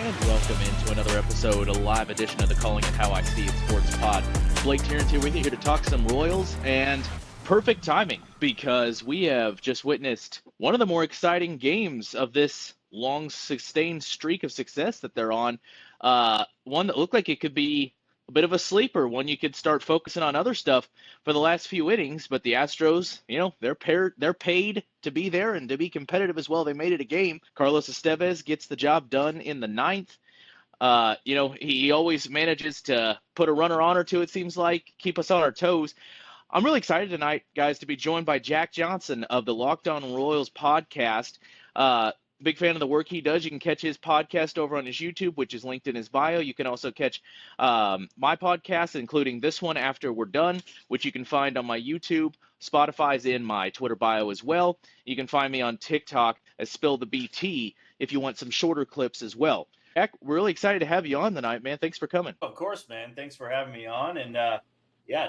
And welcome into another episode, a live edition of the Calling It How I See It Sports Pod. Blake Terrence here with you, here to talk some Royals, and perfect timing because we have just witnessed one of the more exciting games of this long sustained streak of success that they're on. One that looked like it could be a bit of a sleeper, one you could start focusing on other stuff for the last few innings, but the Astros, they're paid to be there and to be competitive as well. They made it a game. Carlos Estevez gets the job done in the ninth. He always manages to put a runner on or two, it seems like, keep us on our toes. I'm really excited tonight, guys, to be joined by Jack Johnson of the Locked On Royals podcast. Big fan of the work he does. You can catch his podcast over on his YouTube, which is linked in his bio. You can also catch my podcast, including this one after we're done, which you can find on my YouTube. Spotify's in my Twitter bio as well. You can find me on TikTok as Spill the BT if you want some shorter clips as well. Jack, we're really excited to have you on tonight, man. Thanks for coming. Of course, man. Thanks for having me on. And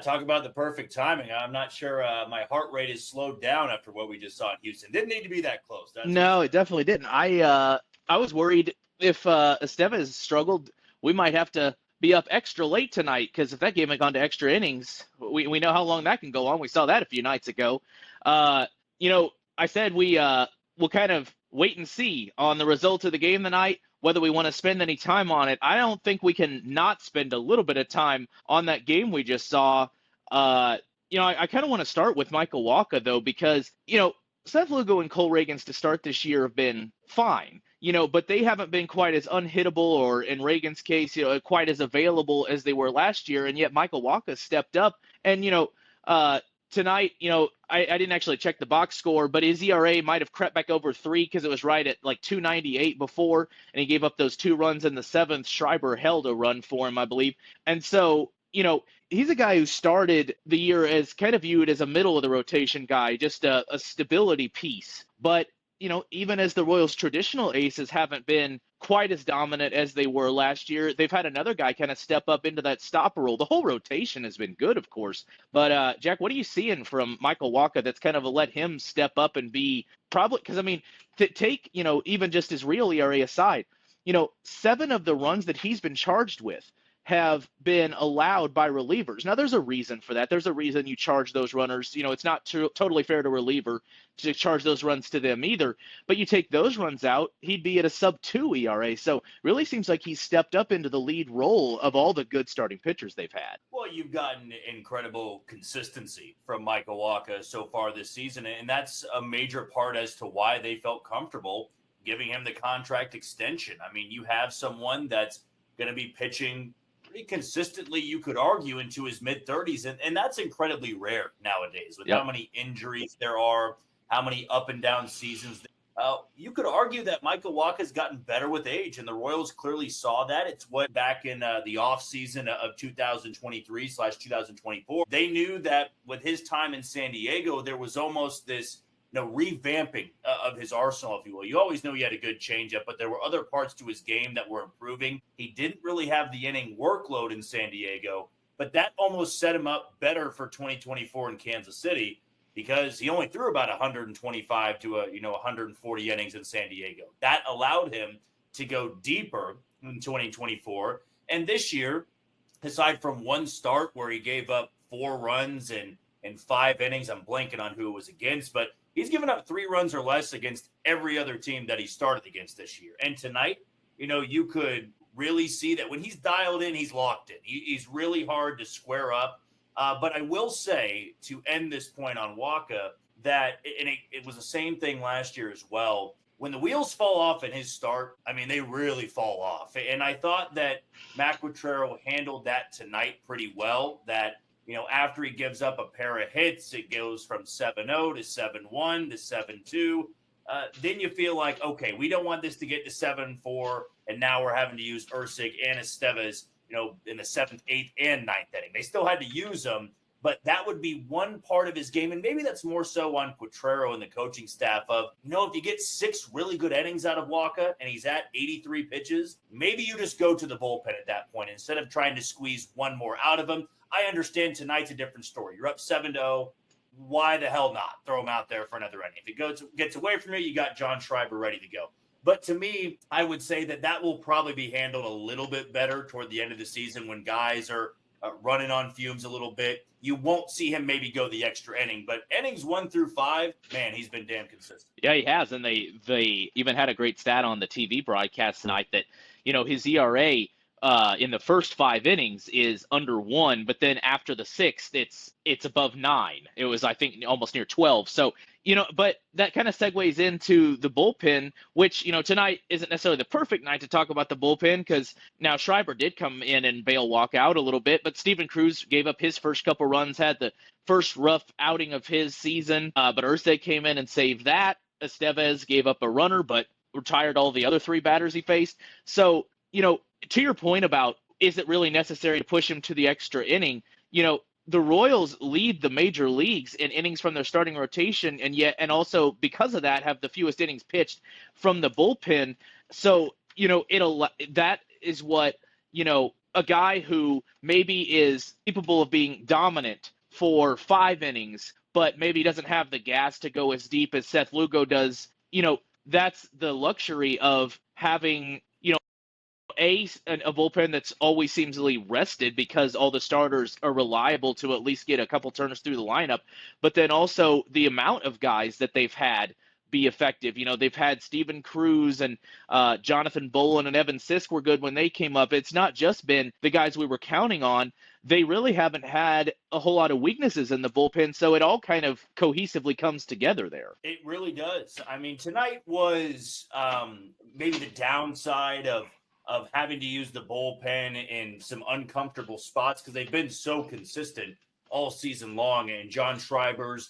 talk about the perfect timing. I'm not sure my heart rate is slowed down after what we just saw in Houston. Didn't need to be that close. No, it definitely didn't. I was worried if Estevez struggled, we might have to be up extra late tonight because if that game had gone to extra innings, we know how long that can go on. We saw that a few nights ago. I said we'll kind of wait and see on the results of the game tonight, whether we want to spend any time on it. I don't think we can not spend a little bit of time on that game we just saw. I kind of want to start with Michael Wacha, though, because, Seth Lugo and Cole Ragans to start this year have been fine, but they haven't been quite as unhittable or, in Ragans' case, quite as available as they were last year. And yet Michael Wacha stepped up. And, tonight, I didn't actually check the box score, but his ERA might have crept back over 3 because it was right at like 2.98 before, and he gave up those 2 runs in the 7th. Schreiber held a run for him, I believe. And so, he's a guy who started the year as kind of viewed as a middle of the rotation guy, just a stability piece. But, even as the Royals' traditional aces haven't been quite as dominant as they were last year, they've had another guy kind of step up into that stopper role. The whole rotation has been good, of course. But, Jack, what are you seeing from Michael Wacha that's kind of let him step up and be probably – because, take, even just his real ERA aside, 7 of the runs that he's been charged with have been allowed by relievers. Now, there's a reason for that. There's a reason you charge those runners. It's not totally fair to a reliever to charge those runs to them either. But you take those runs out, he'd be at a sub-2 ERA. So really seems like he's stepped up into the lead role of all the good starting pitchers they've had. Well, you've gotten incredible consistency from Michael Wacha so far this season, and that's a major part as to why they felt comfortable giving him the contract extension. You have someone that's going to be pitching pretty consistently, you could argue, into his mid-30s. And that's incredibly rare nowadays with how many injuries there are, how many up and down seasons. You could argue that Michael Wacha has gotten better with age, and the Royals clearly saw that. It's what back in the offseason of 2023/2024, they knew that with his time in San Diego, there was almost this revamping of his arsenal, if you will. You always knew he had a good changeup, but there were other parts to his game that were improving. He didn't really have the inning workload in San Diego, but that almost set him up better for 2024 in Kansas City because he only threw about 125 to 140 innings in San Diego. That allowed him to go deeper in 2024. And this year, aside from one start where he gave up 4 runs in 5 innings, I'm blanking on who it was against, but he's given up 3 runs or less against every other team that he started against this year. And tonight, you could really see that when he's dialed in, he's locked in. He's really hard to square up. But I will say, to end this point on Wacha, that it was the same thing last year as well. When the wheels fall off in his start, they really fall off. And I thought that Matt Quatrero handled that tonight pretty well, that after he gives up a pair of hits, it goes from 7-0 to 7-1 to 7-2. Then you feel like, okay, we don't want this to get to 7-4, and now we're having to use Ursig and Estevez, in the 7th, 8th, and 9th inning. They still had to use them, but that would be one part of his game, and maybe that's more so on Quatrero and the coaching staff of, if you get 6 really good innings out of Wacha and he's at 83 pitches, maybe you just go to the bullpen at that point instead of trying to squeeze one more out of him. I understand tonight's a different story. You're up 7-0. Why the hell not throw him out there for another inning? If it gets away from you, you got John Schreiber ready to go. But to me, I would say that will probably be handled a little bit better toward the end of the season when guys are running on fumes a little bit. You won't see him maybe go the extra inning, but innings 1 through 5, man, he's been damn consistent. Yeah, he has, and they even had a great stat on the TV broadcast tonight that his ERA in the first 5 innings is under 1, but then after the sixth, it's above 9. It was, I think, almost near 12. So but that kind of segues into the bullpen, which tonight isn't necessarily the perfect night to talk about the bullpen because now Schreiber did come in and bail walk out a little bit, but Steven Cruz gave up his first couple runs, had the first rough outing of his season, but Irsay came in and saved that. Estevez gave up a runner, but retired all the other 3 batters he faced. So, to your point about is it really necessary to push him to the extra inning, the Royals lead the major leagues in innings from their starting rotation, and also because of that have the fewest innings pitched from the bullpen. So, that is what, a guy who maybe is capable of being dominant for 5 innings, but maybe doesn't have the gas to go as deep as Seth Lugo does, that's the luxury of having, a bullpen that's always seemingly rested because all the starters are reliable to at least get a couple turners through the lineup, but then also the amount of guys that they've had be effective. They've had Steven Cruz and Jonathan Bolin and Evan Sisk were good when they came up. It's not just been the guys we were counting on. They really haven't had a whole lot of weaknesses in the bullpen, so it all kind of cohesively comes together there. It really does. I mean, tonight was maybe the downside of having to use the bullpen in some uncomfortable spots because they've been so consistent all season long. And John Schreiber's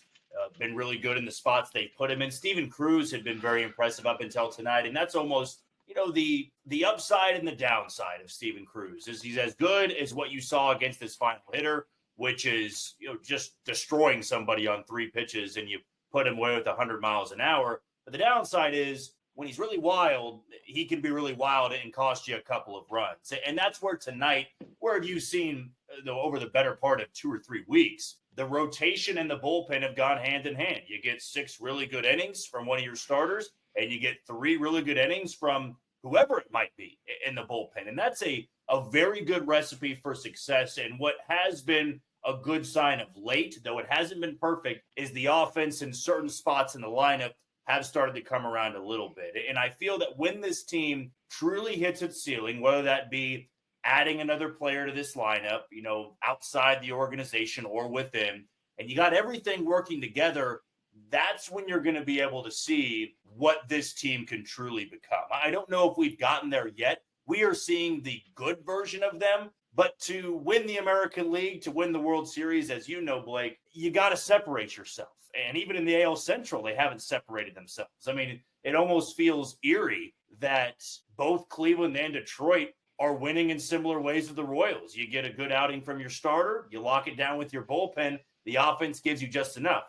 been really good in the spots they put him in. Steven Cruz had been very impressive up until tonight. And that's almost, the upside and the downside of Steven Cruz is he's as good as what you saw against this final hitter, which is, just destroying somebody on 3 pitches and you put him away with 100 miles an hour. But the downside is, when he's really wild, he can be really wild and cost you a couple of runs. And that's where tonight, where have you seen over the better part of 2 or 3 weeks, the rotation and the bullpen have gone hand in hand. You get 6 really good innings from one of your starters, and you get 3 really good innings from whoever it might be in the bullpen. And that's a very good recipe for success. And what has been a good sign of late, though it hasn't been perfect, is the offense in certain spots in the lineup have started to come around a little bit. And I feel that when this team truly hits its ceiling, whether that be adding another player to this lineup, outside the organization or within, and you got everything working together, that's when you're going to be able to see what this team can truly become. I don't know if we've gotten there yet. We are seeing the good version of them, but to win the American League, to win the World Series, as you know, Blake, you got to separate yourself. And even in the AL Central, they haven't separated themselves. I mean, it almost feels eerie that both Cleveland and Detroit are winning in similar ways to the Royals. You get a good outing from your starter, you lock it down with your bullpen, the offense gives you just enough.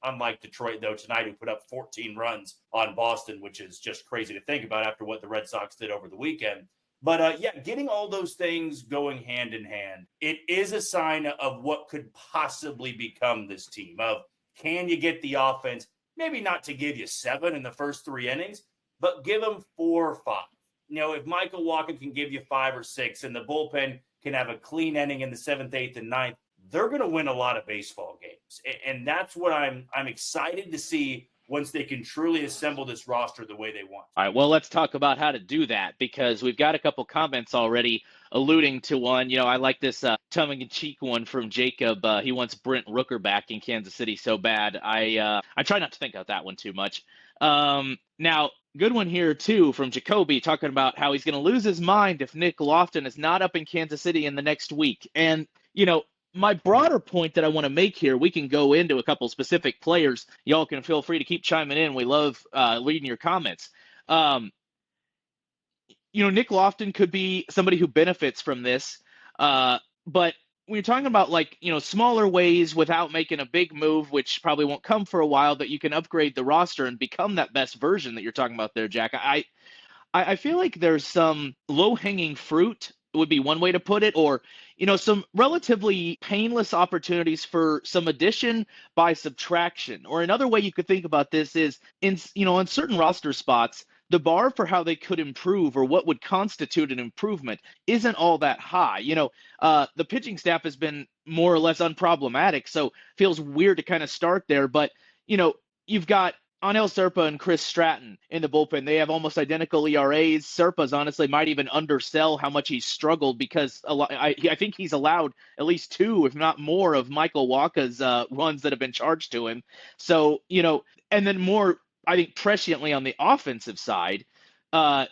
Unlike Detroit, though, tonight, who put up 14 runs on Boston, which is just crazy to think about after what the Red Sox did over the weekend. But getting all those things going hand in hand, it is a sign of what could possibly become this team. Of can you get the offense, maybe not to give you 7 in the first 3 innings, but give them 4 or 5. If Michael Wacha can give you 5 or 6 and the bullpen can have a clean inning in the 7th, 8th, and 9th, they're going to win a lot of baseball games. And that's what I'm excited to see once they can truly assemble this roster the way they want. All right, well, let's talk about how to do that because we've got a couple comments already alluding to one. I like this tongue-in-cheek one from Jacob. He wants Brent Rooker back in Kansas City so bad. I try not to think about that one too much. Now, good one here, too, from Jacoby talking about how he's going to lose his mind if Nick Lofton is not up in Kansas City in the next week. And, my broader point that I want to make here, we can go into a couple specific players. Y'all can feel free to keep chiming in. We love reading your comments. Nick Lofton could be somebody who benefits from this. But when you're talking about smaller ways without making a big move, which probably won't come for a while, that you can upgrade the roster and become that best version that you're talking about there, Jack. I feel like there's some low-hanging fruit would be one way to put it, or some relatively painless opportunities for some addition by subtraction. Or another way you could think about this is in certain roster spots, the bar for how they could improve or what would constitute an improvement isn't all that high. The pitching staff has been more or less unproblematic, so feels weird to kind of start there. But you've got Anel Serpa and Chris Stratton in the bullpen. They have almost identical ERAs. Serpa's honestly might even undersell how much he's struggled because I think he's allowed at least two, if not more, of Michael Wacha's runs that have been charged to him. So, and then more, I think, presciently on the offensive side, uh,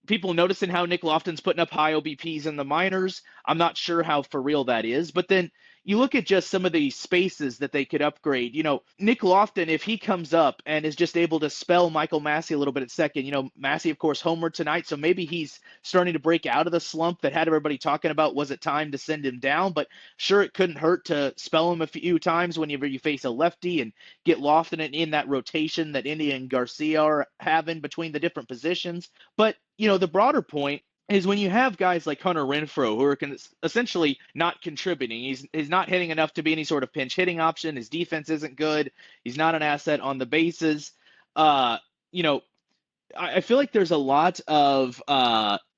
people noticing how Nick Lofton's putting up high OBPs in the minors. I'm not sure how for real that is, but then you look at just some of the spaces that they could upgrade. Nick Lofton, if he comes up and is just able to spell Michael Massey a little bit at second, Massey, of course, homered tonight, so maybe he's starting to break out of the slump that had everybody talking about, was it time to send him down? But sure, it couldn't hurt to spell him a few times whenever you face a lefty and get Lofton in that rotation that India and Garcia are having between the different positions. But, the broader point is when you have guys like Hunter Renfroe who are essentially not contributing. He's not hitting enough to be any sort of pinch hitting option. His defense isn't good. He's not an asset on the bases. I feel like there's a lot of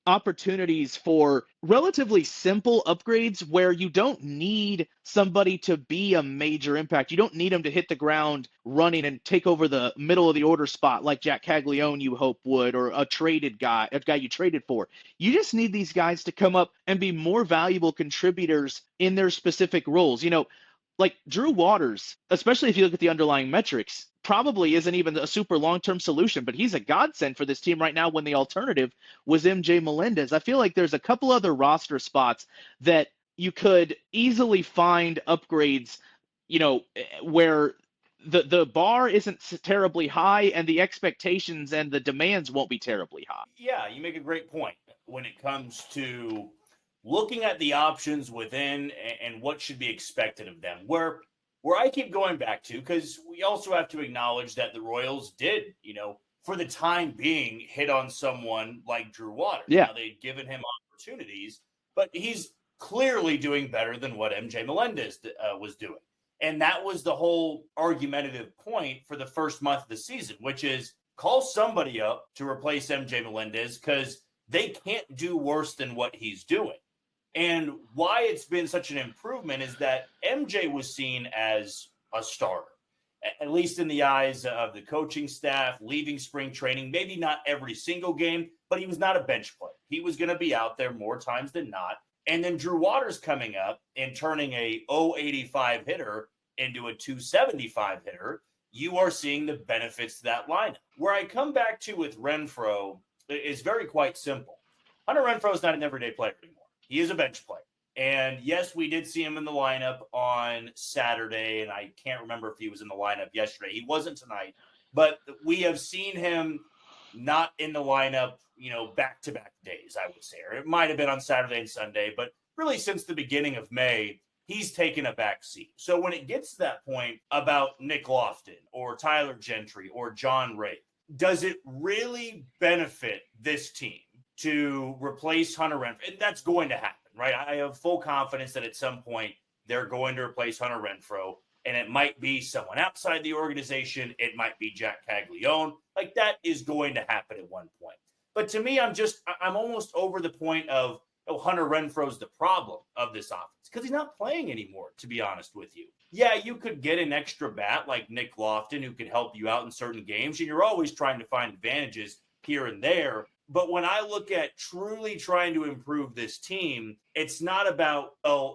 opportunities for relatively simple upgrades where you don't need somebody to be a major impact. You don't need him to hit the ground running and take over the middle of the order spot like Jack Caglione you hope would, or a guy you traded for. You just need these guys to come up and be more valuable contributors in their specific roles. Like Drew Waters, especially if you look at the underlying metrics, probably isn't even a super long-term solution, but he's a godsend for this team right now when the alternative was MJ Melendez. I feel like there's a couple other roster spots that you could easily find upgrades, where the bar isn't terribly high and the expectations and the demands won't be terribly high. Yeah, you make a great point when it comes to looking at the options within and what should be expected of them. Where I keep going back to, because we also have to acknowledge that the Royals did, for the time being, hit on someone like Drew Waters. Yeah. Now, they'd given him opportunities, but he's clearly doing better than what MJ Melendez was doing. And that was the whole argumentative point for the first month of the season, which is call somebody up to replace MJ Melendez because they can't do worse than what he's doing. And why it's been such an improvement is that MJ was seen as a starter, at least in the eyes of the coaching staff, leaving spring training, maybe not every single game, but he was not a bench player. He was going to be out there more times than not. And then Drew Waters coming up and turning a 085 hitter into a 275 hitter, you are seeing the benefits to that lineup. Where I come back to with Renfroe is very quite simple. Hunter Renfroe is not an everyday player anymore. He is a bench player. And yes, we did see him in the lineup on Saturday, and I can't remember if he was in the lineup yesterday. He wasn't tonight, but we have seen him not in the lineup, back-to-back days, I would say. Or it might have been on Saturday and Sunday, but really since the beginning of May, he's taken a back seat. So when it gets to that point about Nick Lofton or Tyler Gentry or John Ray, does it really benefit this team to replace Hunter Renfroe? And that's going to happen, right? I have full confidence that at some point they're going to replace Hunter Renfroe, and it might be someone outside the organization. It might be Jack Caglione. Like, that is going to happen at one point. But to me, I'm almost over the point of Hunter Renfroe's the problem of this offense because he's not playing anymore, to be honest with you. Yeah, you could get an extra bat like Nick Lofton who could help you out in certain games, and you're always trying to find advantages here and there. But when I look at truly trying to improve this team, it's not about,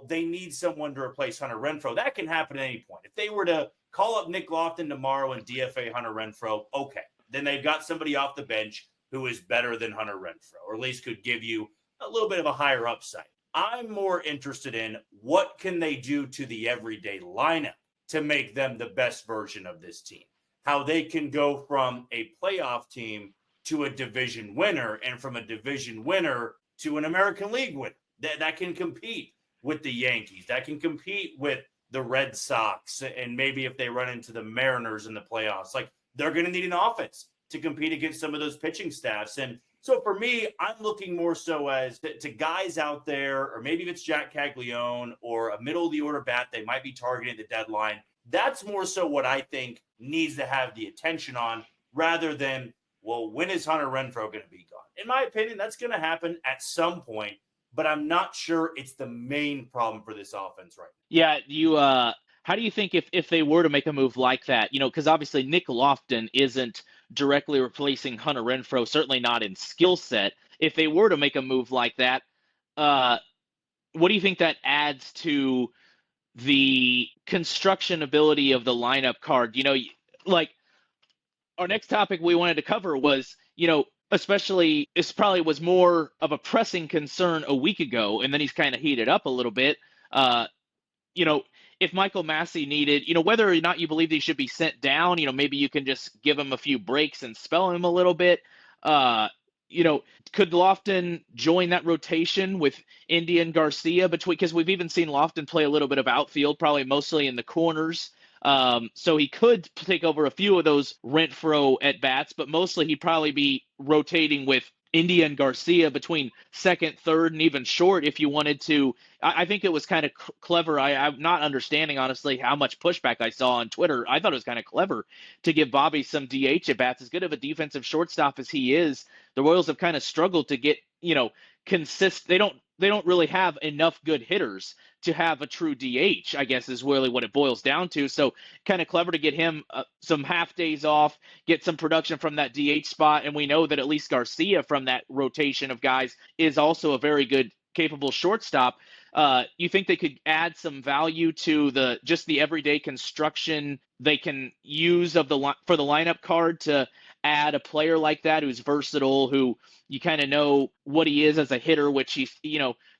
they need someone to replace Hunter Renfroe. That can happen at any point. If they were to call up Nick Lofton tomorrow and DFA Hunter Renfroe, okay, then they've got somebody off the bench who is better than Hunter Renfroe, or at least could give you a little bit of a higher upside. I'm more interested in what can they do to the everyday lineup to make them the best version of this team, how they can go from a playoff team to a division winner, and from a division winner to an American League winner that can compete with the Yankees, that can compete with the Red Sox, and maybe if they run into the Mariners in the playoffs, like, they're going to need an offense to compete against some of those pitching staffs. And so for me, I'm looking more so as to guys out there, or maybe if it's Jack Caglione or a middle of the order bat they might be targeting at the deadline. That's more so what I think needs to have the attention on, rather than well, when is Hunter Renfroe going to be gone? In my opinion, that's going to happen at some point, but I'm not sure it's the main problem for this offense right now. Yeah, how do you think if they were to make a move like that, because obviously Nick Lofton isn't directly replacing Hunter Renfroe, certainly not in skill set. If they were to make a move like that, uh, what do you think that adds to the construction ability of the lineup card? Like our next topic we wanted to cover was, especially this probably was more of a pressing concern a week ago, and then he's kind of heated up a little bit. Uh, you know, if Michael Massey needed, whether or not you believe he should be sent down, maybe you can just give him a few breaks and spell him a little bit. Uh, could Lofton join that rotation with Indy and Garcia because we've even seen Lofton play a little bit of outfield, probably mostly in the corners. So he could take over a few of those Renfroe at bats, but mostly he'd probably be rotating with Indy and Garcia between second, third, and even short if you wanted to. I think it was kind of clever. I'm not understanding, honestly, how much pushback I saw on Twitter. I thought it was kind of clever to give Bobby some DH at bats. As good of a defensive shortstop as he is, the Royals have kind of struggled to get, They don't really have enough good hitters to have a true DH, I guess, is really what it boils down to. So kind of clever to get him some half days off, get some production from that DH spot. And we know that at least Garcia from that rotation of guys is also a very good, capable shortstop. You think they could add some value to the everyday construction they can use for the lineup card to add a player like that who's versatile, who you kind of know what he is as a hitter, which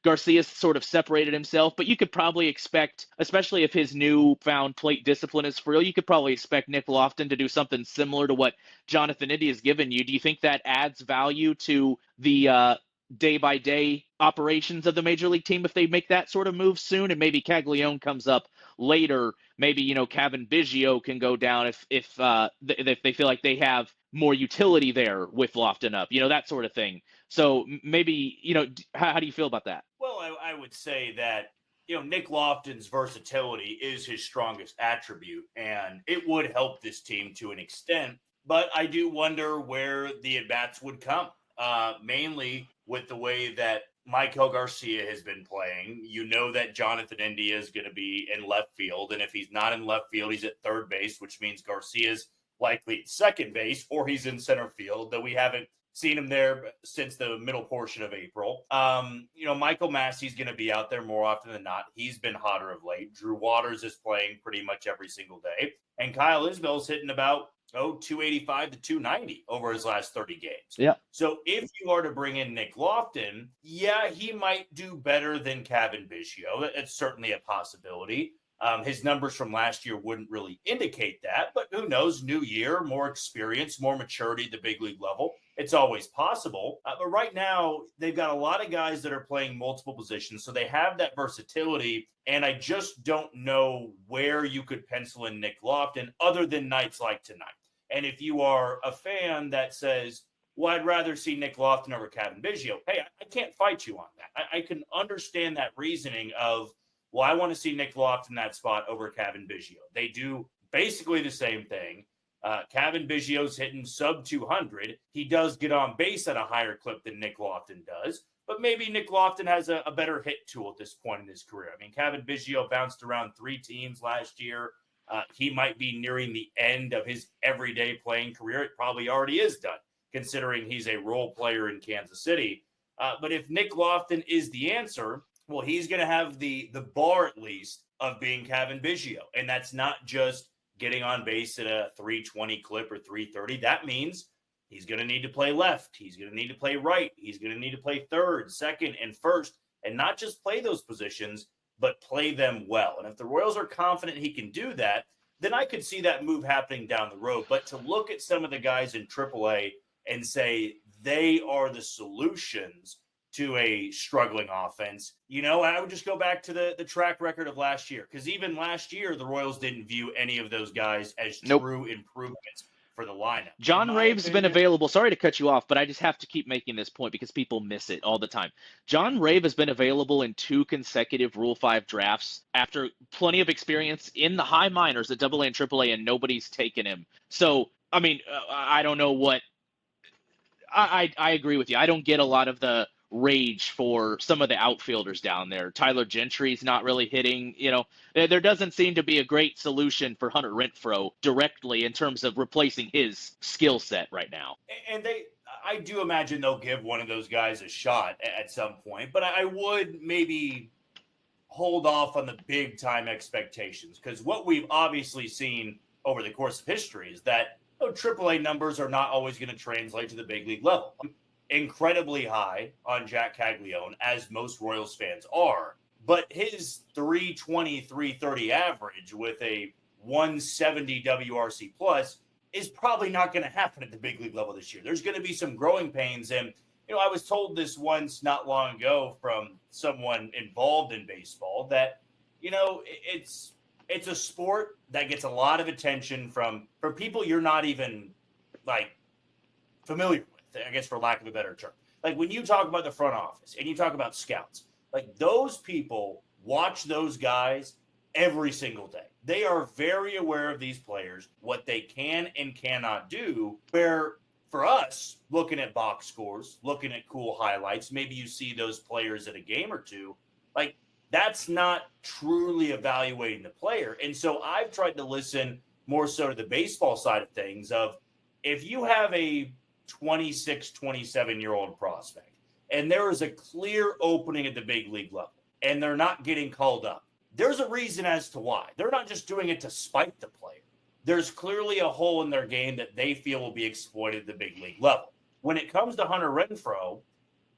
Garcia's sort of separated himself, but you could probably expect, especially if his newfound plate discipline is for real, you could probably expect Nick Lofton to do something similar to what Jonathan India has given you. Do you think that adds value to the day-by-day operations of the major league team if they make that sort of move soon, and maybe Caglione comes up later? Maybe Kevin Biggio can go down if they feel like they have more utility there with Lofton up, that sort of thing. So maybe how do you feel about that? Well, I would say that Nick Lofton's versatility is his strongest attribute, and it would help this team to an extent. But I do wonder where the at-bats would come, mainly with the way that Michael Garcia has been playing. That Jonathan India is going to be in left field, and if he's not in left field, he's at third base, which means Garcia's likely at second base, or he's in center field, though we haven't seen him there since the middle portion of April. Michael Massey's going to be out there more often than not. He's been hotter of late. Drew Waters is playing pretty much every single day, and Kyle Isbell's hitting about 285 to 290 over his last 30 games. Yeah. So if you are to bring in Nick Lofton, yeah, he might do better than Kevin Biggio. It's certainly a possibility. His numbers from last year wouldn't really indicate that, but who knows? New year, more experience, more maturity at the big league level. It's always possible. But right now, they've got a lot of guys that are playing multiple positions, so they have that versatility. And I just don't know where you could pencil in Nick Lofton other than nights like tonight. And if you are a fan that says, well, I'd rather see Nick Lofton over Kevin Biggio, hey, I can't fight you on that. I can understand that reasoning of, well, I want to see Nick Lofton in that spot over Kevin Biggio. They do basically the same thing. Kevin Biggio's hitting sub 200. He does get on base at a higher clip than Nick Lofton does, but maybe Nick Lofton has a better hit tool at this point in his career. I mean, Kevin Biggio bounced around 3 teams last year. He might be nearing the end of his everyday playing career. It probably already is done, considering he's a role player in Kansas City. But if Nick Lofton is the answer, well, he's going to have the bar, at least, of being Kevin Biggio. And that's not just getting on base at a 320 clip or 330. That means he's going to need to play left. He's going to need to play right. He's going to need to play third, second, and first, and not just play those positions, but play them well. And if the Royals are confident he can do that, then I could see that move happening down the road. But to look at some of the guys in AAA and say they are the solutions to a struggling offense, I would just go back to the track record of last year. Because even last year, the Royals didn't view any of those guys as true improvements for the lineup. John Rave's been available. Sorry to cut you off, but I just have to keep making this point because people miss it all the time. John Rave has been available in 2 consecutive Rule 5 drafts after plenty of experience in the high minors at AA and AAA, and nobody's taken him. So, I mean, I don't know what I agree with you. I don't get a lot of the rage for some of the outfielders down there. Tyler Gentry's not really hitting. There doesn't seem to be a great solution for Hunter Renfroe directly in terms of replacing his skill set right now. And I do imagine they'll give one of those guys a shot at some point, but I would maybe hold off on the big time expectations, because what we've obviously seen over the course of history is that AAA numbers are not always going to translate to the big league level. Incredibly high on Jack Caglione, as most Royals fans are, but his 320, 330 average with a 170 WRC plus is probably not going to happen at the big league level this year. There's going to be some growing pains. And, I was told this once not long ago from someone involved in baseball that, it's a sport that gets a lot of attention from people you're not even familiar with, I guess, for lack of a better term. Like when you talk about the front office and you talk about scouts, those people watch those guys every single day. They are very aware of these players, what they can and cannot do, where for us, looking at box scores, looking at cool highlights, maybe you see those players at a game or two, that's not truly evaluating the player. And so I've tried to listen more so to the baseball side of things of, if you have a 26, 27-year-old prospect and there is a clear opening at the big league level and they're not getting called up, there's a reason as to why. They're not just doing it to spite the player. There's clearly a hole in their game that they feel will be exploited at the big league level. When it comes to Hunter Renfroe,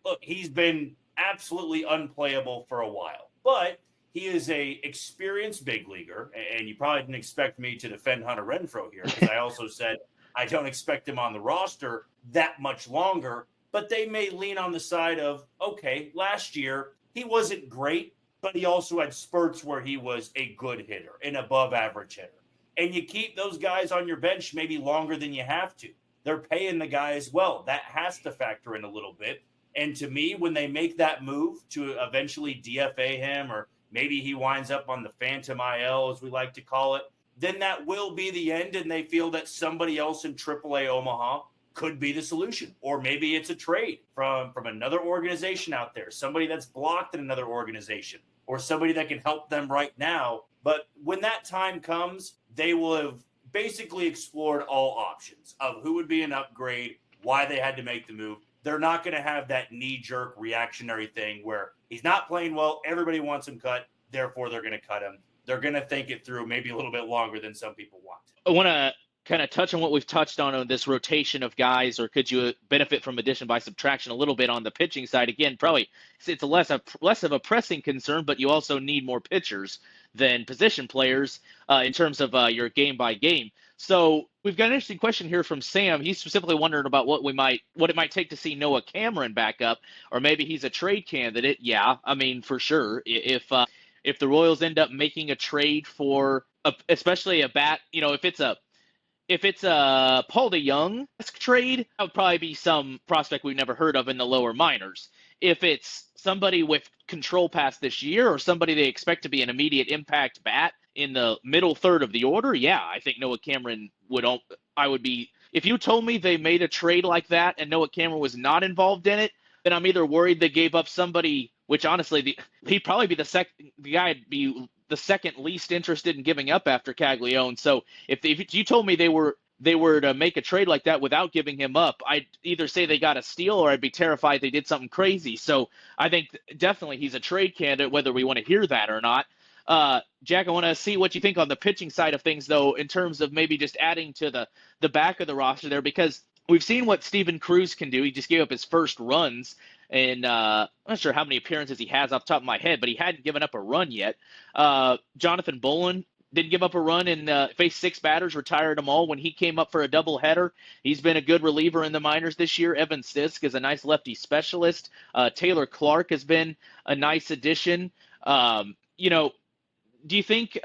look, he's been absolutely unplayable for a while. But he is a experienced big leaguer, and you probably didn't expect me to defend Hunter Renfroe here, because I also said I don't expect him on the roster that much longer. But they may lean on the side of, okay, last year he wasn't great, but he also had spurts where he was a good hitter, an above-average hitter. And you keep those guys on your bench maybe longer than you have to. They're paying the guy as well. That has to factor in a little bit. And to me, when they make that move to eventually DFA him, or maybe he winds up on the phantom IL, as we like to call it, then that will be the end. And they feel that somebody else in AAA Omaha could be the solution. Or maybe it's a trade from another organization out there, somebody that's blocked in another organization, or somebody that can help them right now. But when that time comes, they will have basically explored all options of who would be an upgrade, why they had to make the move. They're not going to have that knee-jerk reactionary thing where he's not playing well, everybody wants him cut, therefore they're going to cut him. They're going to think it through maybe a little bit longer than some people want. I want to kind of touch on what we've touched on this rotation of guys, or could you benefit from addition by subtraction a little bit on the pitching side? Again, probably it's less of a pressing concern, but you also need more pitchers than position players in terms of your game by game. So we've got an interesting question here from Sam. He's specifically wondering about what it might take to see Noah Cameron back up, or maybe he's a trade candidate. Yeah, I mean, for sure. If the Royals end up making a trade for especially a bat, if it's a Paul DeYoung trade, that would probably be some prospect we've never heard of in the lower minors. If it's somebody with control past this year, or somebody they expect to be an immediate impact bat in the middle third of the order, yeah, I think Noah Cameron would be. If you told me they made a trade like that and Noah Cameron was not involved in it, then I'm either worried they gave up somebody, which honestly, he'd probably be the guy would be the second least interested in giving up after Caglione. So if you told me they were to make a trade like that without giving him up, I'd either say they got a steal, or I'd be terrified they did something crazy. So I think definitely he's a trade candidate, whether we want to hear that or not. Jack, I want to see what you think on the pitching side of things, though, in terms of maybe just adding to the back of the roster there, because we've seen what Steven Cruz can do. He just gave up his first runs, and I'm not sure how many appearances he has off the top of my head, but he hadn't given up a run yet. Jonathan Bolin didn't give up a run and faced 6 batters, retired them all when he came up for a doubleheader. He's been a good reliever in the minors this year. Evan Sisk is a nice lefty specialist. Taylor Clark has been a nice addition. Do you think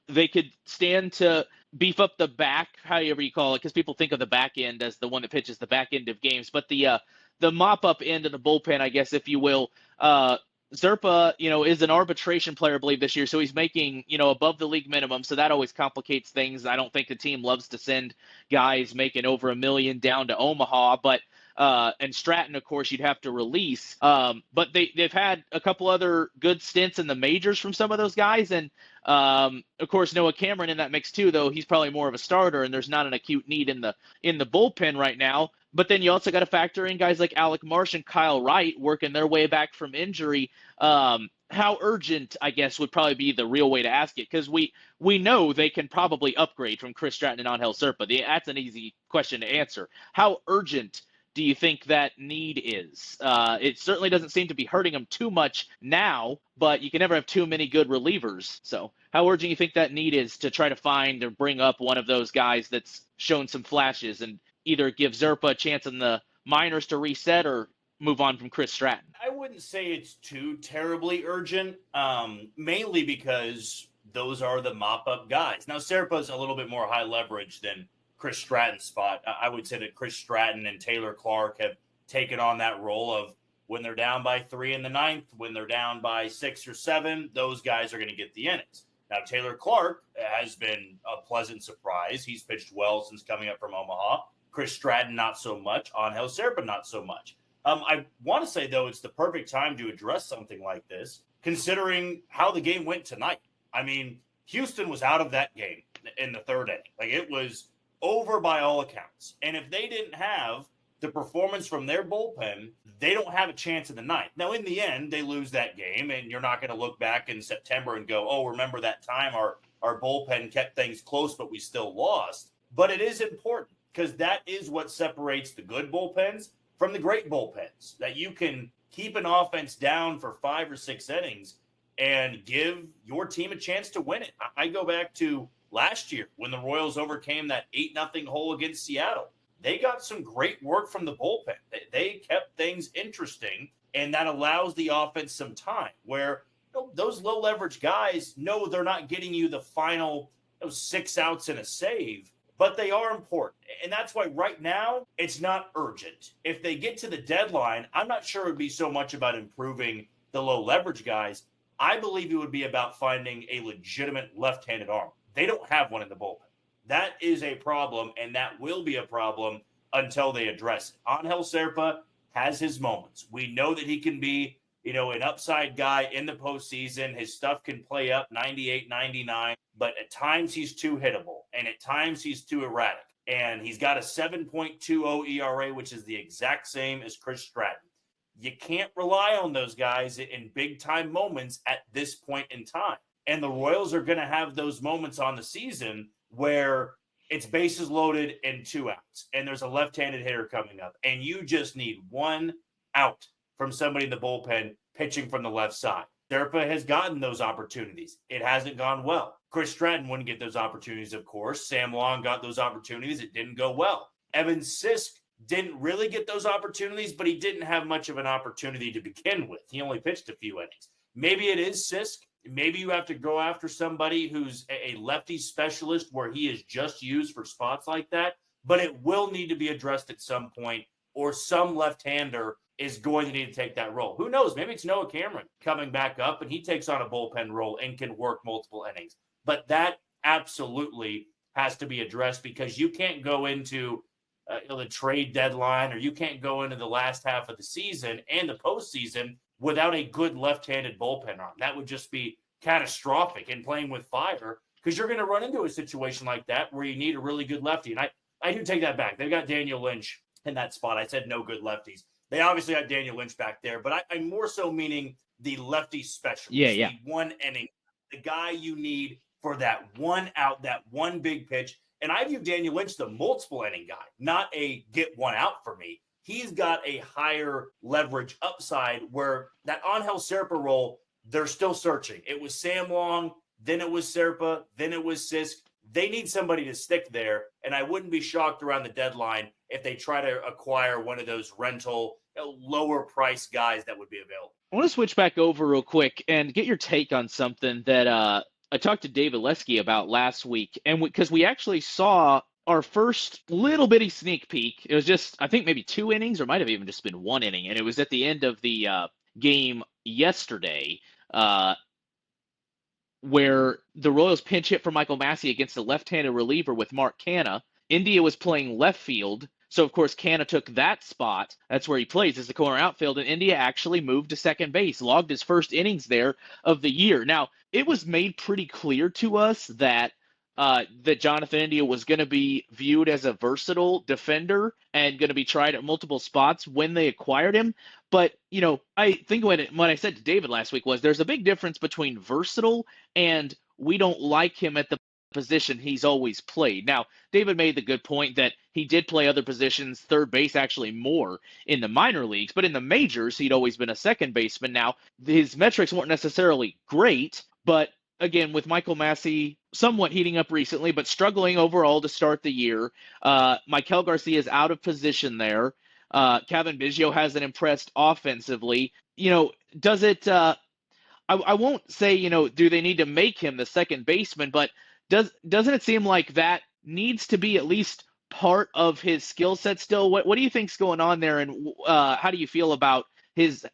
they could stand to beef up the back, however you call it, because people think of the back end as the one that pitches the back end of games, but the mop up end of the bullpen, I guess, if you will, Zerpa, is an arbitration player, I believe, this year, so he's making, above the league minimum, so that always complicates things. I don't think the team loves to send guys making over $1 million down to Omaha, but and Stratton, of course, you'd have to release. But they've had a couple other good stints in the majors from some of those guys, and of course Noah Cameron in that mix too, though he's probably more of a starter, and there's not an acute need in the bullpen right now. But then you also got to factor in guys like Alec Marsh and Kyle Wright working their way back from injury. How urgent, I guess, would probably be the real way to ask it, because we know they can probably upgrade from Chris Stratton and Angel Serpa. That's an easy question to answer. How urgent do you think that need is? It certainly doesn't seem to be hurting them too much now, but you can never have too many good relievers. So how urgent do you think that need is to try to find or bring up one of those guys that's shown some flashes and either give Zerpa a chance in the minors to reset or move on from Chris Stratton? I wouldn't say it's too terribly urgent, mainly because those are the mop-up guys. Now, Serpa's a little bit more high leverage than Chris Stratton's spot. I would say that Chris Stratton and Taylor Clark have taken on that role of when they're down by 3 in the ninth, when they're down by 6 or 7, those guys are going to get the innings. Now, Taylor Clark has been a pleasant surprise. He's pitched well since coming up from Omaha. Chris Stratton, not so much. Angel Serpa, not so much. I want to say, though, it's the perfect time to address something like this, considering how the game went tonight. I mean, Houston was out of that game in the third inning. Like, it was over by all accounts. And if they didn't have the performance from their bullpen, they don't have a chance in the ninth. Now, in the end, they lose that game, and you're not going to look back in September and go, oh, remember that time our bullpen kept things close, but we still lost. But it is important, because that is what separates the good bullpens from the great bullpens, that you can keep an offense down for 5 or 6 innings and give your team a chance to win it. I go back to last year when the Royals overcame that 8-0 hole against Seattle. They got some great work from the bullpen. They kept things interesting, and that allows the offense some time where those low leverage guys know they're not getting you the final 6 outs and a save, but they are important. And that's why right now it's not urgent. If they get to the deadline, I'm not sure it would be so much about improving the low leverage guys. I believe it would be about finding a legitimate left-handed arm. They don't have one in the bullpen. That is a problem, and that will be a problem until they address it. Angel Serpa has his moments. We know that he can be, an upside guy in the postseason. His stuff can play up 98, 99, but at times he's too hittable, and at times he's too erratic. And he's got a 7.20 ERA, which is the exact same as Chris Stratton. You can't rely on those guys in big-time moments at this point in time. And the Royals are going to have those moments on the season where it's bases loaded and 2 outs, and there's a left-handed hitter coming up, and you just need 1 out from somebody in the bullpen pitching from the left side. Serpa has gotten those opportunities. It hasn't gone well. Chris Stratton wouldn't get those opportunities, of course. Sam Long got those opportunities. It didn't go well. Evan Sisk didn't really get those opportunities, but he didn't have much of an opportunity to begin with. He only pitched a few innings. Maybe it is Sisk. Maybe you have to go after somebody who's a lefty specialist where he is just used for spots like that, but it will need to be addressed at some point, or some left-hander is going to need to take that role. Who knows? Maybe it's Noah Cameron coming back up and he takes on a bullpen role and can work multiple innings. But that absolutely has to be addressed, because you can't go into the trade deadline, or you can't go into the last half of the season and the postseason without a good left-handed bullpen arm. That would just be catastrophic in playing with fire, because you're going to run into a situation like that where you need a really good lefty. And I do take that back. They've got Daniel Lynch in that spot. I said no good lefties. They obviously got Daniel Lynch back there, but I'm more so meaning the lefty specialist, Yeah. the 1 inning, the guy you need for that 1 out, that 1 big pitch. And I view Daniel Lynch the multiple inning guy, not a get 1 out for me. He's got a higher leverage upside where that Angel Serpa role, they're still searching. It was Sam Long, then it was Serpa, then it was Sisk. They need somebody to stick there, and I wouldn't be shocked around the deadline if they try to acquire one of those rental, lower price guys that would be available. I want to switch back over real quick and get your take on something that I talked to David Lesky about last week, and because we actually saw our first little bitty sneak peek. It was just, I think, maybe 2 innings, or might have even just been 1 inning, and it was at the end of the game yesterday, uh, where the Royals pinch hit for Michael Massey against a left-handed reliever with Mark Canha. India was playing left field, so of course Canha took that spot. That's where he plays, as the corner outfield, and India actually moved to second base, logged his first innings there of the year. Now, it was made pretty clear to us that Jonathan India was going to be viewed as a versatile defender and going to be tried at multiple spots when they acquired him. But, I think what I said to David last week was there's a big difference between versatile and we don't like him at the position he's always played. Now, David made the good point that he did play other positions, third base actually more in the minor leagues, but in the majors, he'd always been a second baseman. Now, his metrics weren't necessarily great, but again, with Michael Massey somewhat heating up recently, but struggling overall to start the year, Maikel Garcia is out of position there. Kevin Biggio hasn't impressed offensively. Does it? I won't say, do they need to make him the second baseman, but doesn't it seem like that needs to be at least part of his skill set still? What do you think's going on there, and how do you feel about his,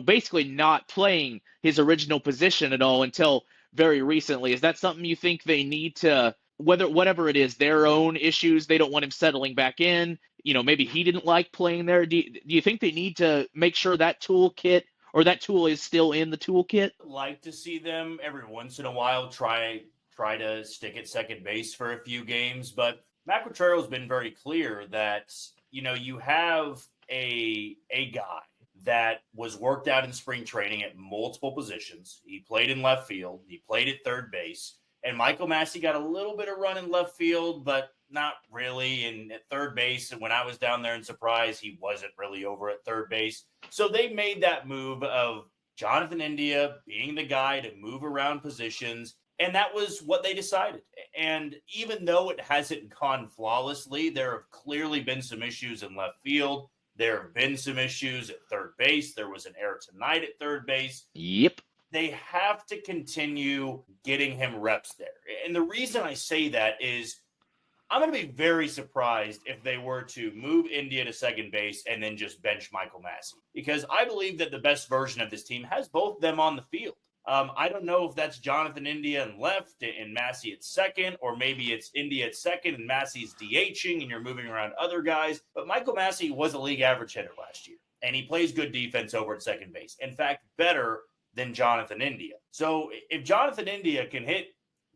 basically not playing his original position at all until very recently? Is that something you think they need to, whatever it is, their own issues, they don't want him settling back in? Maybe he didn't like playing there. Do you think they need to make sure that toolkit or that tool is still in the toolkit? Like to see them every once in a while try to stick at second base for a few games, but Matt Quatrero's been very clear that you have a guy that was worked out in spring training at multiple positions. He played in left field, he played at third base, and Michael Massey got a little bit of run in left field, but not really. And at third base, and when I was down there in Surprise, he wasn't really over at third base. So they made that move of Jonathan India being the guy to move around positions, and that was what they decided. And even though it hasn't gone flawlessly, there have clearly been some issues in left field. There have been some issues at third base. There was an error tonight at third base. Yep. They have to continue getting him reps there. And the reason I say that is I'm going to be very surprised if they were to move India to second base and then just bench Michael Massey, because I believe that the best version of this team has both of them on the field. I don't know if that's Jonathan India in left and Massey at second, or maybe it's India at second and Massey's DHing and you're moving around other guys. But Michael Massey was a league average hitter last year, and he plays good defense over at second base. In fact, better than Jonathan India. So if Jonathan India can hit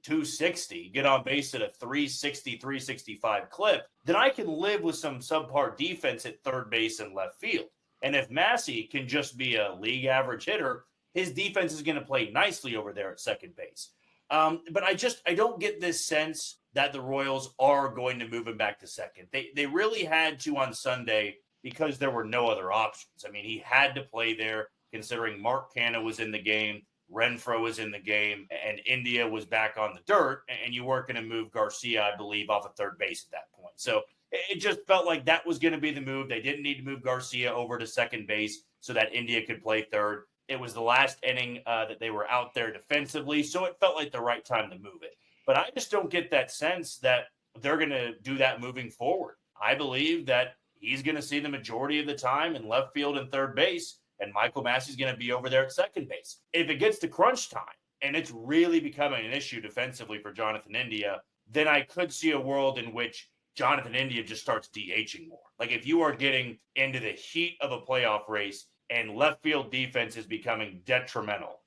260, get on base at a 360, 365 clip, then I can live with some subpar defense at third base and left field. And if Massey can just be a league average hitter, his defense is going to play nicely over there at second base. But I don't get this sense that the Royals are going to move him back to second. They really had to on Sunday because there were no other options. I mean, he had to play there considering Mark Canha was in the game, Renfroe was in the game, and India was back on the dirt, and you weren't going to move Garcia, I believe, off of third base at that point. So it just felt like that was going to be the move. They didn't need to move Garcia over to second base so that India could play third. It was the last inning that they were out there defensively, so it felt like the right time to move it. But I just don't get that sense that they're going to do that moving forward. I believe that he's going to see the majority of the time in left field and third base, and Michael Massey's going to be over there at second base. If it gets to crunch time and it's really becoming an issue defensively for Jonathan India, then I could see a world in which Jonathan India just starts DHing more. Like if you are getting into the heat of a playoff race and left field defense is becoming detrimental,